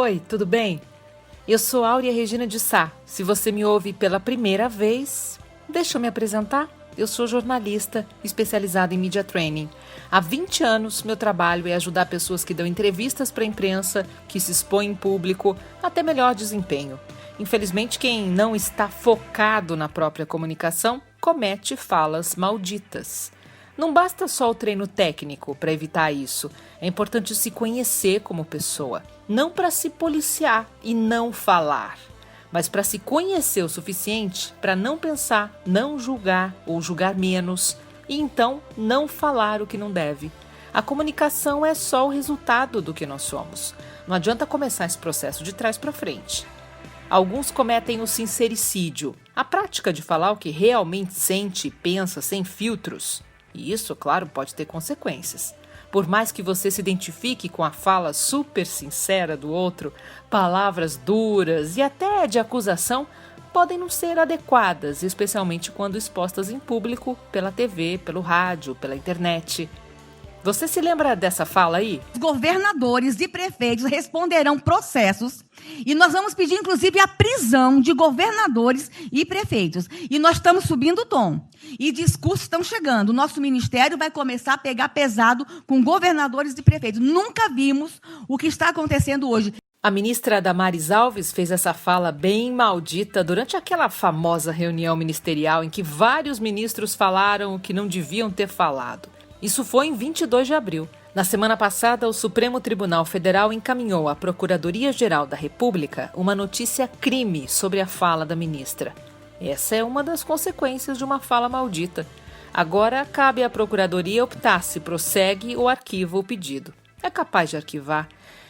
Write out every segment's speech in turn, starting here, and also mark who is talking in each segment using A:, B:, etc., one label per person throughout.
A: Oi, tudo bem? Eu sou Áurea Regina de Sá. Se você me ouve pela primeira vez, deixa eu me apresentar. Eu sou jornalista especializada em Media Training. Há 20 anos, meu trabalho é ajudar pessoas que dão entrevistas para a imprensa, que se expõem em público, a ter melhor desempenho. Infelizmente, quem não está focado na própria comunicação comete falas malditas. Não basta só o treino técnico para evitar isso. É importante se conhecer como pessoa, não para se policiar e não falar, mas para se conhecer o suficiente para não pensar, não julgar ou julgar menos e então não falar o que não deve. A comunicação é só o resultado do que nós somos. Não adianta começar esse processo de trás para frente. Alguns cometem o sincericídio, a prática de falar o que realmente sente e pensa sem filtros. E isso, claro, pode ter consequências. Por mais que você se identifique com a fala super sincera do outro, palavras duras e até de acusação podem não ser adequadas, especialmente quando expostas em público, pela TV, pelo rádio, pela internet. Você se lembra dessa fala aí?
B: Os governadores e prefeitos responderão processos e nós vamos pedir, inclusive, a prisão de governadores e prefeitos. E nós estamos subindo o tom. E discursos estão chegando. O nosso ministério vai começar a pegar pesado com governadores e prefeitos. Nunca vimos o que está acontecendo hoje.
A: A ministra Damares Alves fez essa fala bem maldita durante aquela famosa reunião ministerial em que vários ministros falaram o que não deviam ter falado. Isso foi em 22 de abril. Na semana passada, o Supremo Tribunal Federal encaminhou à Procuradoria-Geral da República uma notícia crime sobre a fala da ministra. Essa é uma das consequências de uma fala maldita. Agora, cabe à Procuradoria optar se prossegue ou arquiva o pedido. É capaz de arquivar.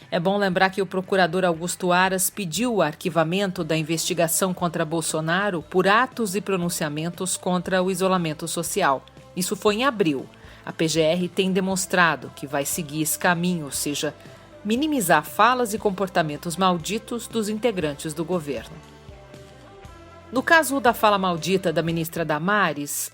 A: É bom lembrar que o procurador Augusto Aras pediu o arquivamento da investigação contra Bolsonaro por atos e pronunciamentos contra o isolamento social. Isso foi em abril. A PGR tem demonstrado que vai seguir esse caminho, ou seja, minimizar falas e comportamentos malditos dos integrantes do governo. No caso da fala maldita da ministra Damares,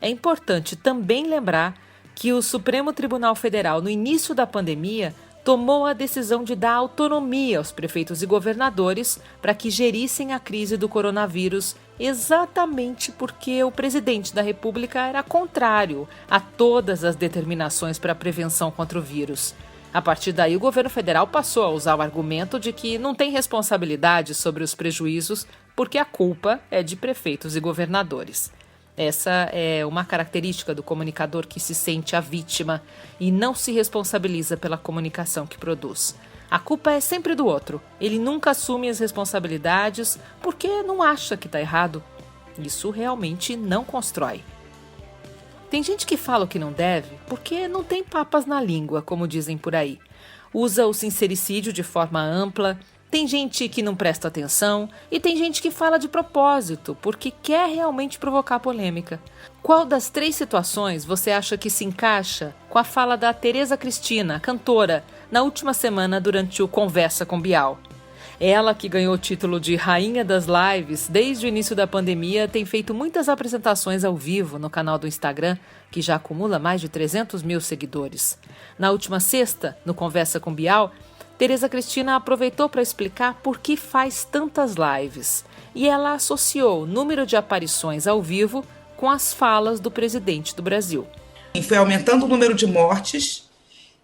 A: é importante também lembrar que o Supremo Tribunal Federal, no início da pandemia, tomou a decisão de dar autonomia aos prefeitos e governadores para que gerissem a crise do coronavírus, exatamente porque o presidente da República era contrário a todas as determinações para a prevenção contra o vírus. A partir daí, o governo federal passou a usar o argumento de que não tem responsabilidade sobre os prejuízos porque a culpa é de prefeitos e governadores. Essa é uma característica do comunicador que se sente a vítima e não se responsabiliza pela comunicação que produz. A culpa é sempre do outro. Ele nunca assume as responsabilidades porque não acha que está errado. Isso realmente não constrói. Tem gente que fala o que não deve porque não tem papas na língua, como dizem por aí. Usa o sincericídio de forma ampla. Tem gente que não presta atenção e tem gente que fala de propósito, porque quer realmente provocar polêmica. Qual das três situações você acha que se encaixa com a fala da Tereza Cristina, cantora, na última semana durante o Conversa com Bial? Ela, que ganhou o título de Rainha das Lives desde o início da pandemia, tem feito muitas apresentações ao vivo no canal do Instagram, que já acumula mais de 300 mil seguidores. Na última sexta, no Conversa com Bial, Tereza Cristina aproveitou para explicar por que faz tantas lives e ela associou o número de aparições ao vivo com as falas do presidente do Brasil.
C: E foi aumentando o número de mortes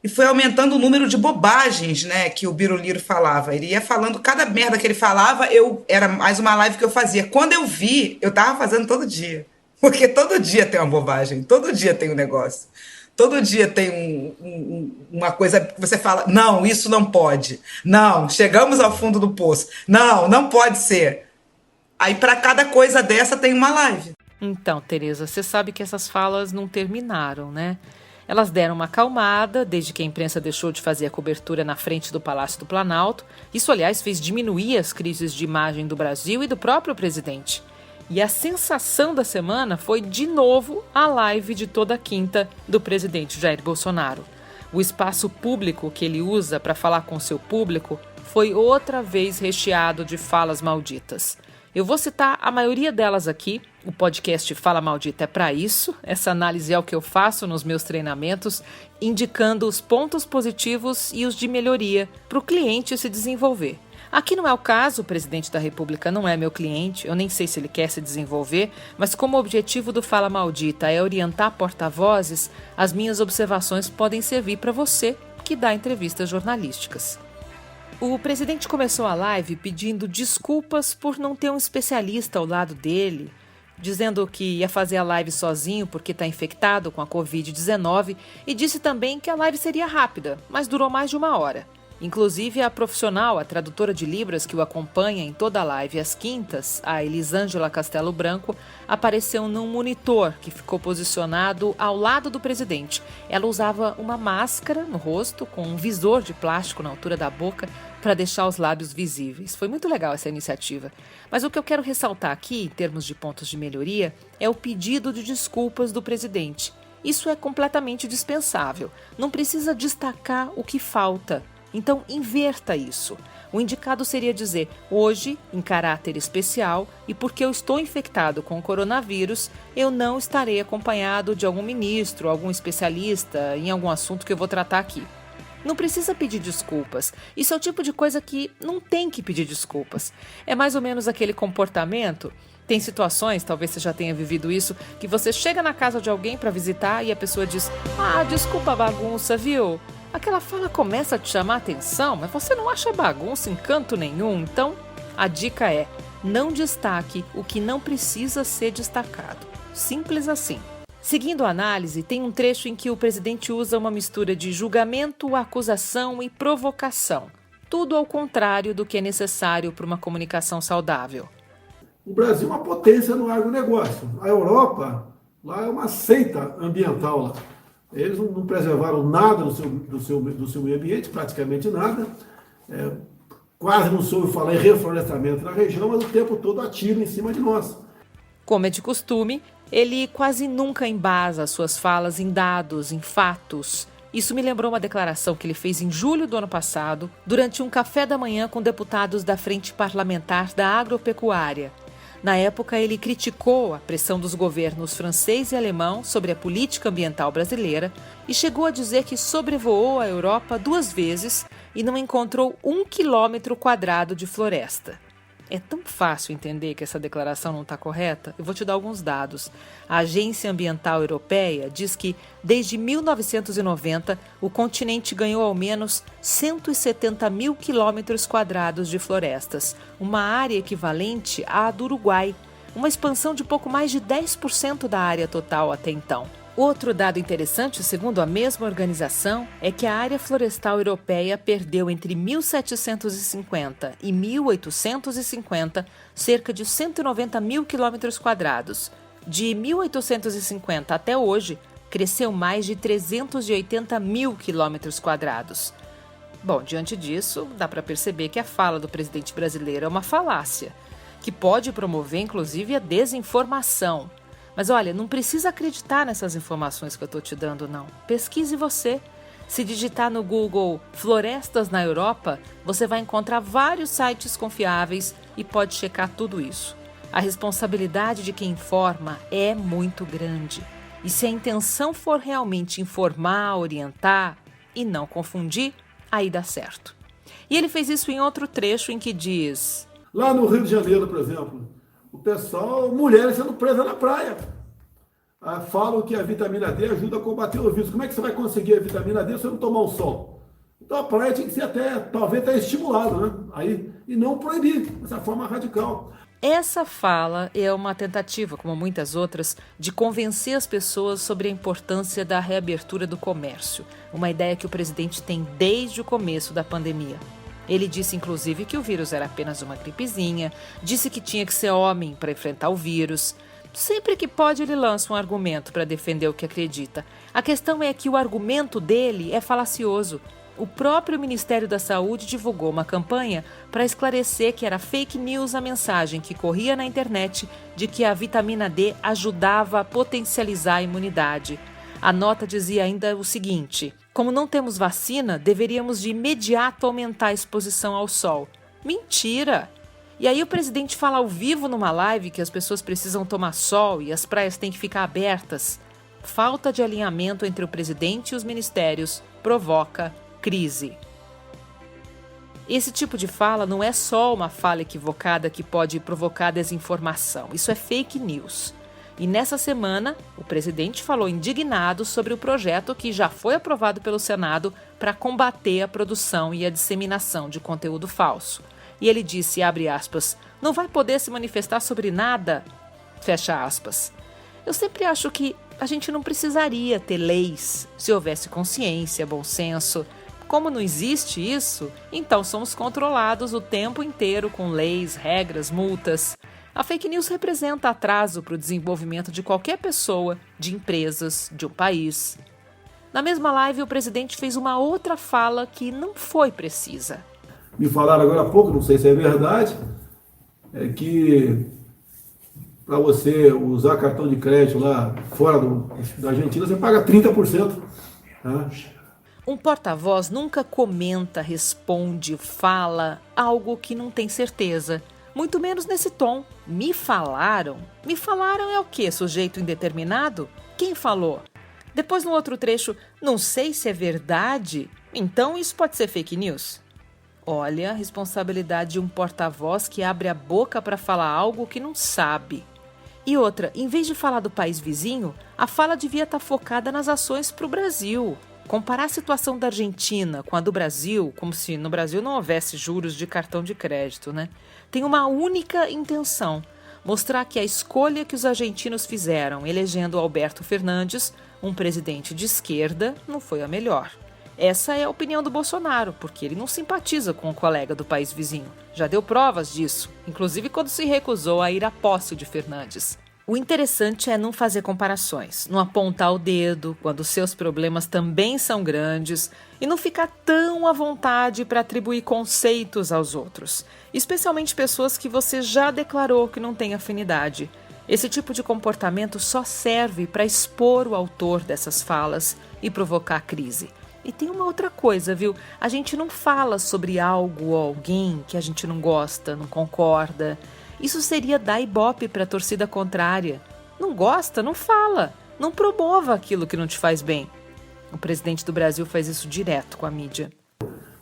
C: e foi aumentando o número de bobagens, né, que o Biruliro falava. Ele ia falando cada merda que ele falava, era mais uma live que eu fazia. Quando eu vi, eu estava fazendo todo dia, porque todo dia tem uma bobagem, todo dia tem um negócio. Todo dia tem uma coisa que você fala, não, isso não pode. Não, chegamos ao fundo do poço. Não, não pode ser. Aí para cada coisa dessa tem uma live.
A: Então, Tereza, você sabe que essas falas não terminaram, né? Elas deram uma acalmada desde que a imprensa deixou de fazer a cobertura na frente do Palácio do Planalto. Isso, aliás, fez diminuir as crises de imagem do Brasil e do próprio presidente. E a sensação da semana foi, de novo, a live de toda quinta do presidente Jair Bolsonaro. O espaço público que ele usa para falar com seu público foi outra vez recheado de falas malditas. Eu vou citar a maioria delas aqui. O podcast Fala Maldita é para isso. Essa análise é o que eu faço nos meus treinamentos, indicando os pontos positivos e os de melhoria para o cliente se desenvolver. Aqui não é o caso, o presidente da República não é meu cliente, eu nem sei se ele quer se desenvolver, mas como o objetivo do Fala Maldita é orientar porta-vozes, as minhas observações podem servir para você que dá entrevistas jornalísticas. O presidente começou a live pedindo desculpas por não ter um especialista ao lado dele, dizendo que ia fazer a live sozinho porque está infectado com a Covid-19 e disse também que a live seria rápida, mas durou mais de 1 hora. Inclusive, a profissional, a tradutora de Libras que o acompanha em toda a live às quintas, a Elisângela Castelo Branco, apareceu num monitor que ficou posicionado ao lado do presidente. Ela usava uma máscara no rosto com um visor de plástico na altura da boca para deixar os lábios visíveis. Foi muito legal essa iniciativa. Mas o que eu quero ressaltar aqui, em termos de pontos de melhoria, é o pedido de desculpas do presidente. Isso é completamente dispensável. Não precisa destacar o que falta. Então, inverta isso. O indicado seria dizer, hoje, em caráter especial, e porque eu estou infectado com o coronavírus, eu não estarei acompanhado de algum ministro, algum especialista em algum assunto que eu vou tratar aqui. Não precisa pedir desculpas. Isso é o tipo de coisa que não tem que pedir desculpas. É mais ou menos aquele comportamento. Tem situações, talvez você já tenha vivido isso, que você chega na casa de alguém para visitar e a pessoa diz, desculpa a bagunça, viu? Aquela fala começa a te chamar a atenção, mas você não acha bagunça em canto nenhum. Então, a dica é, não destaque o que não precisa ser destacado. Simples assim. Seguindo a análise, tem um trecho em que o presidente usa uma mistura de julgamento, acusação e provocação. Tudo ao contrário do que é necessário para uma comunicação saudável.
D: O Brasil é uma potência no agronegócio. A Europa, lá é uma seita ambiental lá. Eles não preservaram nada do seu meio ambiente, praticamente nada. Quase não soube falar em reflorestamento na região, mas o tempo todo atira em cima de nós.
A: Como é de costume, ele quase nunca embasa suas falas em dados, em fatos. Isso me lembrou uma declaração que ele fez em julho do ano passado, durante um café da manhã com deputados da Frente Parlamentar da Agropecuária. Na época, ele criticou a pressão dos governos francês e alemão sobre a política ambiental brasileira e chegou a dizer que sobrevoou a Europa 2 vezes e não encontrou 1 quilômetro quadrado de floresta. É tão fácil entender que essa declaração não está correta? Eu vou te dar alguns dados. A Agência Ambiental Europeia diz que, desde 1990, o continente ganhou ao menos 170 mil quilômetros quadrados de florestas, uma área equivalente à do Uruguai, uma expansão de pouco mais de 10% da área total até então. Outro dado interessante, segundo a mesma organização, é que a área florestal europeia perdeu entre 1750 e 1850 cerca de 190 mil quilômetros quadrados. De 1850 até hoje, cresceu mais de 380 mil quilômetros quadrados. Bom, diante disso, dá para perceber que a fala do presidente brasileiro é uma falácia, que pode promover, inclusive, a desinformação. Mas olha, não precisa acreditar nessas informações que eu estou te dando, não. Pesquise você. Se digitar no Google Florestas na Europa, você vai encontrar vários sites confiáveis e pode checar tudo isso. A responsabilidade de quem informa é muito grande. E se a intenção for realmente informar, orientar e não confundir, aí dá certo. E ele fez isso em outro trecho em que diz...
D: Lá no Rio de Janeiro, por exemplo, o pessoal, mulheres sendo presas na praia. Falam que a vitamina D ajuda a combater o vírus. Como é que você vai conseguir a vitamina D se você não tomar o sol? Então a praia tinha que ser talvez até estimulada, né? E não proibir, dessa forma radical.
A: Essa fala é uma tentativa, como muitas outras, de convencer as pessoas sobre a importância da reabertura do comércio, uma ideia que o presidente tem desde o começo da pandemia. Ele disse, inclusive, que o vírus era apenas uma gripezinha, disse que tinha que ser homem para enfrentar o vírus. Sempre que pode, ele lança um argumento para defender o que acredita. A questão é que o argumento dele é falacioso. O próprio Ministério da Saúde divulgou uma campanha para esclarecer que era fake news a mensagem que corria na internet de que a vitamina D ajudava a potencializar a imunidade. A nota dizia ainda o seguinte: como não temos vacina, deveríamos de imediato aumentar a exposição ao sol. Mentira! E aí o presidente fala ao vivo numa live que as pessoas precisam tomar sol e as praias têm que ficar abertas. Falta de alinhamento entre o presidente e os ministérios provoca crise. Esse tipo de fala não é só uma fala equivocada que pode provocar desinformação. Isso é fake news. E nessa semana, o presidente falou indignado sobre o projeto que já foi aprovado pelo Senado para combater a produção e a disseminação de conteúdo falso. E ele disse, abre aspas, não vai poder se manifestar sobre nada, fecha aspas. Eu sempre acho que a gente não precisaria ter leis se houvesse consciência, bom senso. Como não existe isso, então somos controlados o tempo inteiro com leis, regras, multas. A fake news representa atraso para o desenvolvimento de qualquer pessoa, de empresas, de um país. Na mesma live, o presidente fez uma outra fala que não foi precisa.
D: Me falaram agora há pouco, não sei se é verdade, é que para você usar cartão de crédito lá fora da Argentina, você paga 30%. Tá?
A: Um porta-voz nunca comenta, responde, fala algo que não tem certeza. Muito menos nesse tom. Me falaram? Me falaram é o quê? Sujeito indeterminado? Quem falou? Depois no outro trecho, não sei se é verdade. Então isso pode ser fake news? Olha a responsabilidade de um porta-voz que abre a boca para falar algo que não sabe. E outra, em vez de falar do país vizinho, a fala devia estar focada nas ações para o Brasil. Comparar a situação da Argentina com a do Brasil, como se no Brasil não houvesse juros de cartão de crédito, né? Tem uma única intenção, mostrar que a escolha que os argentinos fizeram, elegendo Alberto Fernandes, um presidente de esquerda, não foi a melhor. Essa é a opinião do Bolsonaro, porque ele não simpatiza com o colega do país vizinho. Já deu provas disso, inclusive quando se recusou a ir à posse de Fernandes. O interessante é não fazer comparações, não apontar o dedo quando seus problemas também são grandes e não ficar tão à vontade para atribuir conceitos aos outros, especialmente pessoas que você já declarou que não tem afinidade. Esse tipo de comportamento só serve para expor o autor dessas falas e provocar crise. E tem uma outra coisa, viu? A gente não fala sobre algo ou alguém que a gente não gosta, não concorda. Isso seria dar ibope para a torcida contrária. Não gosta? Não fala. Não promova aquilo que não te faz bem. O presidente do Brasil faz isso direto com a mídia.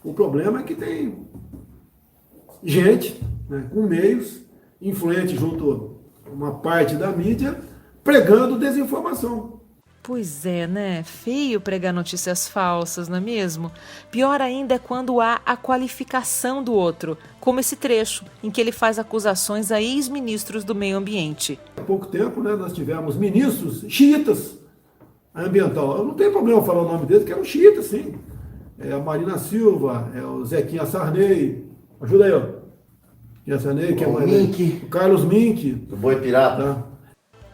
D: O problema é que tem gente, né, com meios, influente junto a uma parte da mídia, pregando desinformação.
A: Pois é, né? Feio pregar notícias falsas, não é mesmo? Pior ainda é quando há a qualificação do outro, como esse trecho, em que ele faz acusações a ex-ministros do meio ambiente.
D: Há pouco tempo, né, nós tivemos ministros xiitas ambiental. Eu não tenho problema falar o nome deles, que eram xiitas, sim. É a Marina Silva, é o Zequinha Sarney. Ajuda aí, ó. Zequinha Sarney, que é o Carlos Mink.
E: Do Boi Pirata.
D: Tá?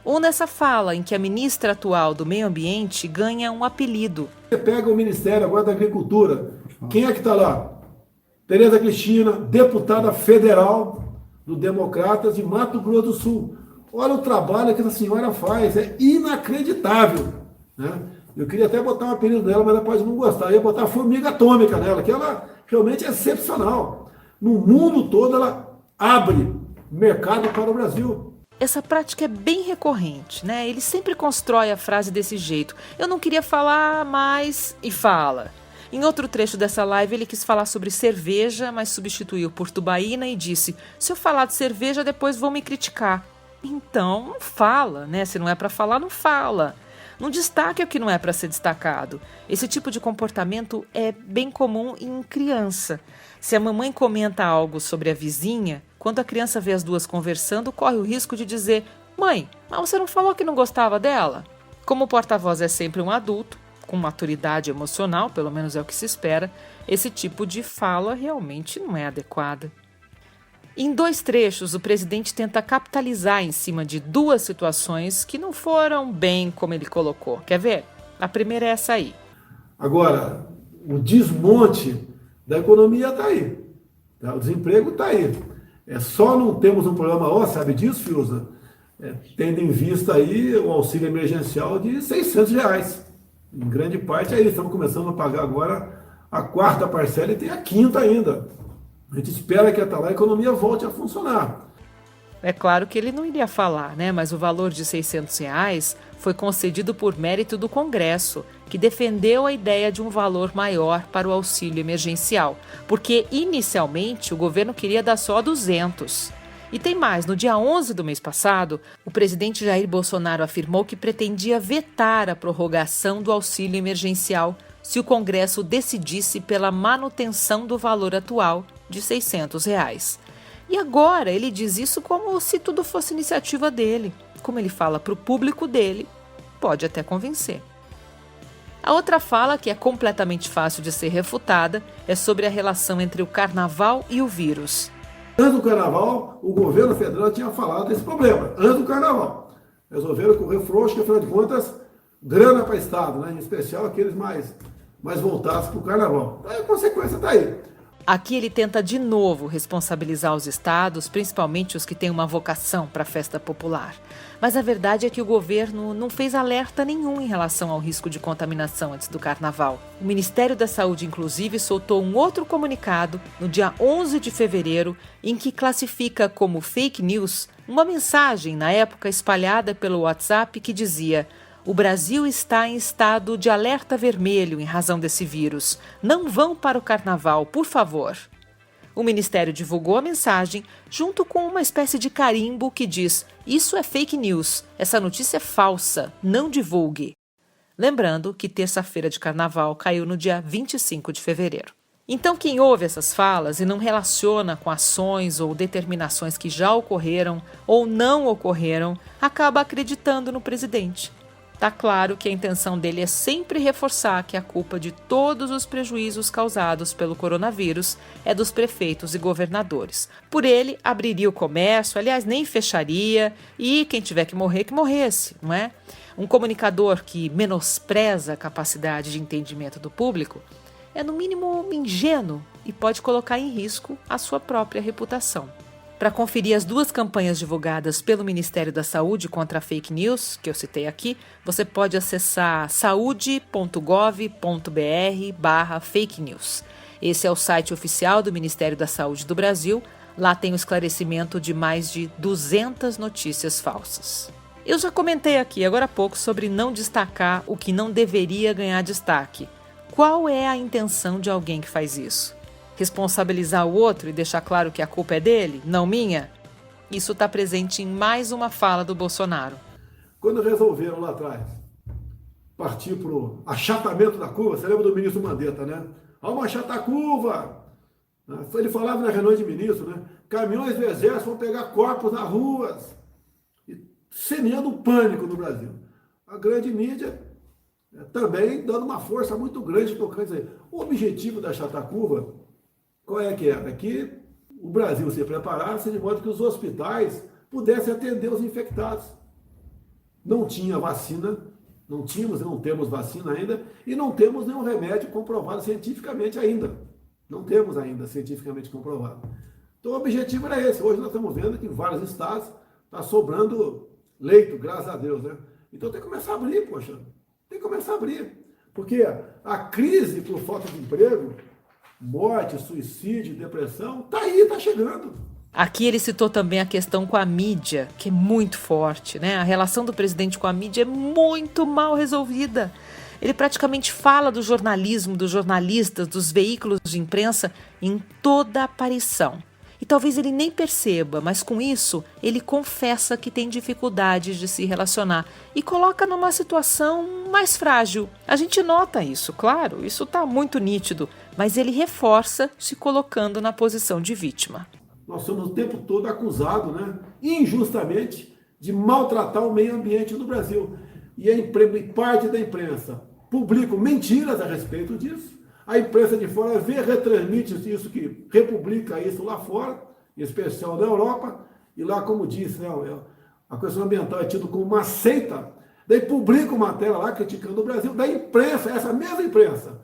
A: Ou nessa fala em que a ministra atual do meio ambiente ganha um apelido.
D: Você pega o Ministério agora da Agricultura. Quem é que está lá? Tereza Cristina, deputada federal do Democratas de Mato Grosso do Sul. Olha o trabalho que essa senhora faz, é inacreditável. Né? Eu queria até botar um apelido nela, mas ela pode não gostar. Eu ia botar a formiga atômica nela, que ela realmente é excepcional. No mundo todo ela abre mercado para o Brasil.
A: Essa prática é bem recorrente, né? Ele sempre constrói a frase desse jeito. Eu não queria falar, mas... e fala. Em outro trecho dessa live, ele quis falar sobre cerveja, mas substituiu por tubaína e disse: se eu falar de cerveja, depois vão me criticar. Então, não fala, né? Se não é para falar, não fala. Não destaque o que não é para ser destacado. Esse tipo de comportamento é bem comum em criança. Se a mamãe comenta algo sobre a vizinha, quando a criança vê as duas conversando, corre o risco de dizer: mãe, mas você não falou que não gostava dela? Como o porta-voz é sempre um adulto, com maturidade emocional, pelo menos é o que se espera, esse tipo de fala realmente não é adequada. Em 2 trechos, o presidente tenta capitalizar em cima de 2 situações que não foram bem como ele colocou. Quer ver? A primeira é essa aí.
D: Agora, o desmonte da economia está aí. Tá? O desemprego está aí. Só não temos um problema, sabe disso, Fiuza? Tendo em vista aí o auxílio emergencial de R$600. Em grande parte aí, estamos começando a pagar agora a 4ª parcela e tem a 5ª ainda. A gente espera que até lá a economia volte a funcionar.
A: É claro que ele não iria falar, né? Mas o valor de R$ 600 foi concedido por mérito do Congresso, que defendeu a ideia de um valor maior para o auxílio emergencial, porque inicialmente o governo queria dar só 200. E tem mais, no dia 11 do mês passado, o presidente Jair Bolsonaro afirmou que pretendia vetar a prorrogação do auxílio emergencial se o Congresso decidisse pela manutenção do valor atual de R$ 600. E agora ele diz isso como se tudo fosse iniciativa dele. Como ele fala para o público dele, pode até convencer. A outra fala, que é completamente fácil de ser refutada, é sobre a relação entre o carnaval e o vírus.
D: Antes do carnaval, o governo federal tinha falado desse problema. Antes do carnaval. Resolveram correr frouxo, que afinal de contas, grana para o Estado, né? Em especial aqueles mais voltados para o carnaval. Aí a consequência está aí.
A: Aqui ele tenta de novo responsabilizar os estados, principalmente os que têm uma vocação para a festa popular. Mas a verdade é que o governo não fez alerta nenhum em relação ao risco de contaminação antes do carnaval. O Ministério da Saúde, inclusive, soltou um outro comunicado no dia 11 de fevereiro, em que classifica como fake news uma mensagem, na época espalhada pelo WhatsApp, que dizia: "O Brasil está em estado de alerta vermelho em razão desse vírus. Não vão para o carnaval, por favor." O Ministério divulgou a mensagem junto com uma espécie de carimbo que diz: "Isso é fake news, essa notícia é falsa, não divulgue." Lembrando que terça-feira de carnaval caiu no dia 25 de fevereiro. Então, quem ouve essas falas e não relaciona com ações ou determinações que já ocorreram ou não ocorreram, acaba acreditando no presidente. Tá claro que a intenção dele é sempre reforçar que a culpa de todos os prejuízos causados pelo coronavírus é dos prefeitos e governadores. Por ele, abriria o comércio, aliás, nem fecharia, e quem tiver que morrer, que morresse, não é? Um comunicador que menospreza a capacidade de entendimento do público é, no mínimo, ingênuo e pode colocar em risco a sua própria reputação. Para conferir as duas campanhas divulgadas pelo Ministério da Saúde contra a fake news, que eu citei aqui, você pode acessar saude.gov.br/fake news. Esse é o site oficial do Ministério da Saúde do Brasil. Lá tem o esclarecimento de mais de 200 notícias falsas. Eu já comentei aqui agora há pouco sobre não destacar o que não deveria ganhar destaque. Qual é a intenção de alguém que faz isso? Responsabilizar o outro e deixar claro que a culpa é dele, não minha? Isso está presente em mais uma fala do Bolsonaro.
D: Quando resolveram lá atrás partir para o achatamento da curva, você lembra do ministro Mandetta, né? Vamos achatar a curva! Ele falava na reunião de ministro, né? Caminhões do exército vão pegar corpos nas ruas. Semeando um pânico no Brasil. A grande mídia também dando uma força muito grande tocando isso aí. O objetivo da achatar a curva, qual é que era? Que o Brasil se preparasse de modo que os hospitais pudessem atender os infectados. Não tinha vacina, não tínhamos e não temos vacina ainda, e não temos nenhum remédio comprovado cientificamente ainda. Não temos ainda cientificamente comprovado. Então o objetivo era esse. Hoje nós estamos vendo que em vários estados está sobrando leito, graças a Deus, né? Então tem que começar a abrir, poxa. Tem que começar a abrir. Porque a crise por falta de emprego, morte, suicídio, depressão, tá aí, tá chegando.
A: Aqui ele citou também a questão com a mídia, que é muito forte, né? A relação do presidente com a mídia é muito mal resolvida. Ele praticamente fala do jornalismo, dos jornalistas, dos veículos de imprensa em toda aparição. E talvez ele nem perceba, mas com isso ele confessa que tem dificuldades de se relacionar e coloca numa situação mais frágil. A gente nota isso, claro, isso está muito nítido, mas ele reforça se colocando na posição de vítima.
D: Nós somos o tempo todo acusados, né, injustamente, de maltratar o meio ambiente no Brasil. E parte da imprensa publica mentiras a respeito disso. A imprensa de fora retransmite isso, que republica isso lá fora, em especial na Europa, e lá, como disse, né, a questão ambiental é tido como uma seita, daí publica uma matéria lá criticando o Brasil, da imprensa, essa mesma imprensa,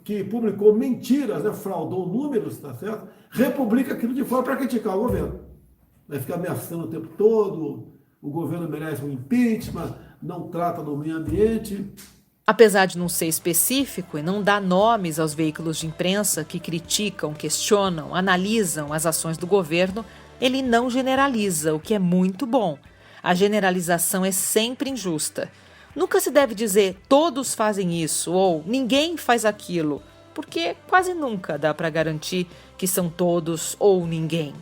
D: que publicou mentiras, né, fraudou números, tá certo? Republica aquilo de fora para criticar o governo. Vai ficar ameaçando o tempo todo, o governo merece um impeachment, não trata do meio ambiente.
A: Apesar de não ser específico e não dar nomes aos veículos de imprensa que criticam, questionam, analisam as ações do governo, ele não generaliza, o que é muito bom. A generalização é sempre injusta. Nunca se deve dizer todos fazem isso ou ninguém faz aquilo, porque quase nunca dá para garantir que são todos ou ninguém.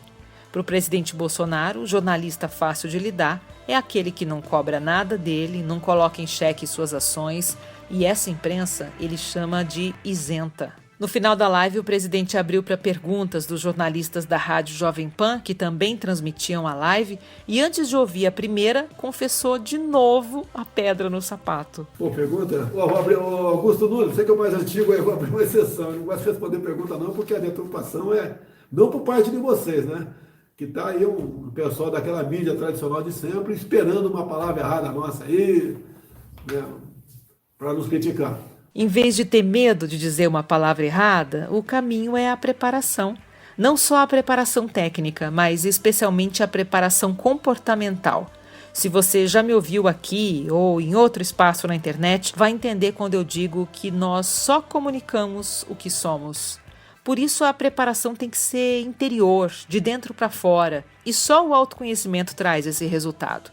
A: Para o presidente Bolsonaro, o jornalista fácil de lidar é aquele que não cobra nada dele, não coloca em xeque suas ações, e essa imprensa ele chama de isenta. No final da live, o presidente abriu para perguntas dos jornalistas da Rádio Jovem Pan, que também transmitiam a live, e antes de ouvir a primeira, confessou de novo a pedra no sapato.
D: Pergunta? Augusto Nunes, você que é o mais antigo, eu vou abrir uma exceção. Eu não gosto de responder pergunta não, porque a deturpação é não por parte de vocês, né? Que está aí um pessoal daquela mídia tradicional de sempre esperando uma palavra errada nossa aí, né, para nos criticar.
A: Em vez de ter medo de dizer uma palavra errada, o caminho é a preparação. Não só a preparação técnica, mas especialmente a preparação comportamental. Se você já me ouviu aqui ou em outro espaço na internet, vai entender quando eu digo que nós só comunicamos o que somos. Por isso a preparação tem que ser interior, de dentro para fora, e só o autoconhecimento traz esse resultado.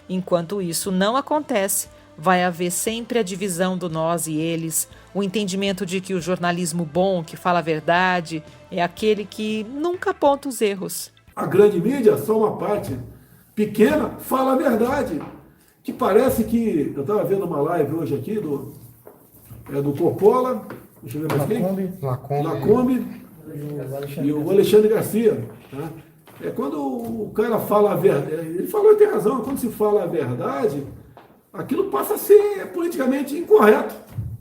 A: Enquanto isso não acontece, vai haver sempre a divisão do nós e eles, o entendimento de que o jornalismo bom, que fala a verdade, é aquele que nunca aponta os erros.
D: A grande mídia, só uma parte pequena, fala a verdade. Que parece que... Eu estava vendo uma live hoje aqui do Coppola, deixa eu ver mais quem? Lacombe e o Alexandre Garcia. Tá? É quando o cara fala a verdade, ele falou e tem razão, quando se fala a verdade, aquilo passa a ser politicamente incorreto.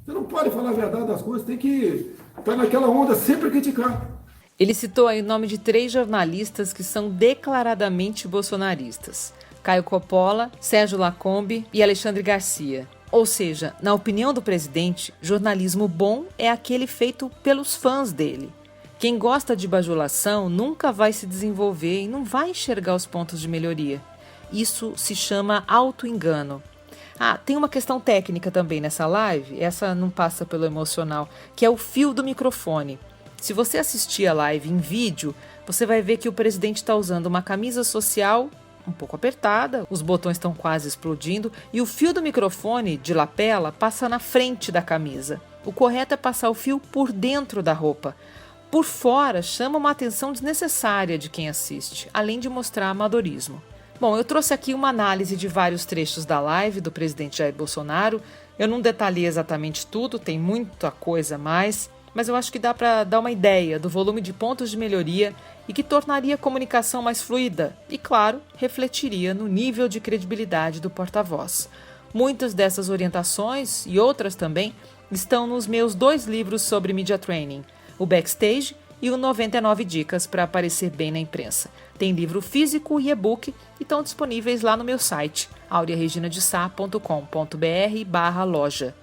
D: Você não pode falar a verdade das coisas, tem que estar naquela onda sempre a criticar.
A: Ele citou aí o nome de 3 jornalistas que são declaradamente bolsonaristas: Caio Coppola, Sérgio Lacombe e Alexandre Garcia. Ou seja, na opinião do presidente, jornalismo bom é aquele feito pelos fãs dele. Quem gosta de bajulação nunca vai se desenvolver e não vai enxergar os pontos de melhoria. Isso se chama auto-engano. Tem uma questão técnica também nessa live, essa não passa pelo emocional, que é o fio do microfone. Se você assistir a live em vídeo, você vai ver que o presidente está usando uma camisa social um pouco apertada, os botões estão quase explodindo e o fio do microfone de lapela passa na frente da camisa. O correto é passar o fio por dentro da roupa. Por fora, chama uma atenção desnecessária de quem assiste, além de mostrar amadorismo. Bom, eu trouxe aqui uma análise de vários trechos da live do presidente Jair Bolsonaro. Eu não detalhei exatamente tudo, tem muita coisa a mais, mas eu acho que dá para dar uma ideia do volume de pontos de melhoria e que tornaria a comunicação mais fluida e, claro, refletiria no nível de credibilidade do porta-voz. Muitas dessas orientações e outras também estão nos meus 2 livros sobre media training, o Backstage e o 99 Dicas para aparecer bem na imprensa. Tem livro físico e e-book e estão disponíveis lá no meu site, aureareginadesá.com.br/loja.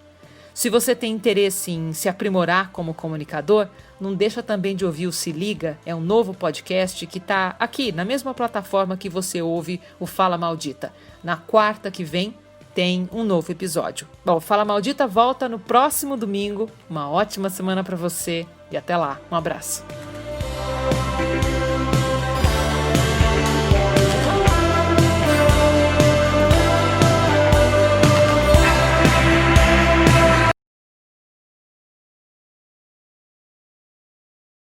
A: Se você tem interesse em se aprimorar como comunicador, não deixa também de ouvir o Se Liga, é um novo podcast que está aqui, na mesma plataforma que você ouve o Fala Maldita. Na quarta que vem tem um novo episódio. Bom, Fala Maldita volta no próximo domingo. Uma ótima semana para você e até lá. Um abraço.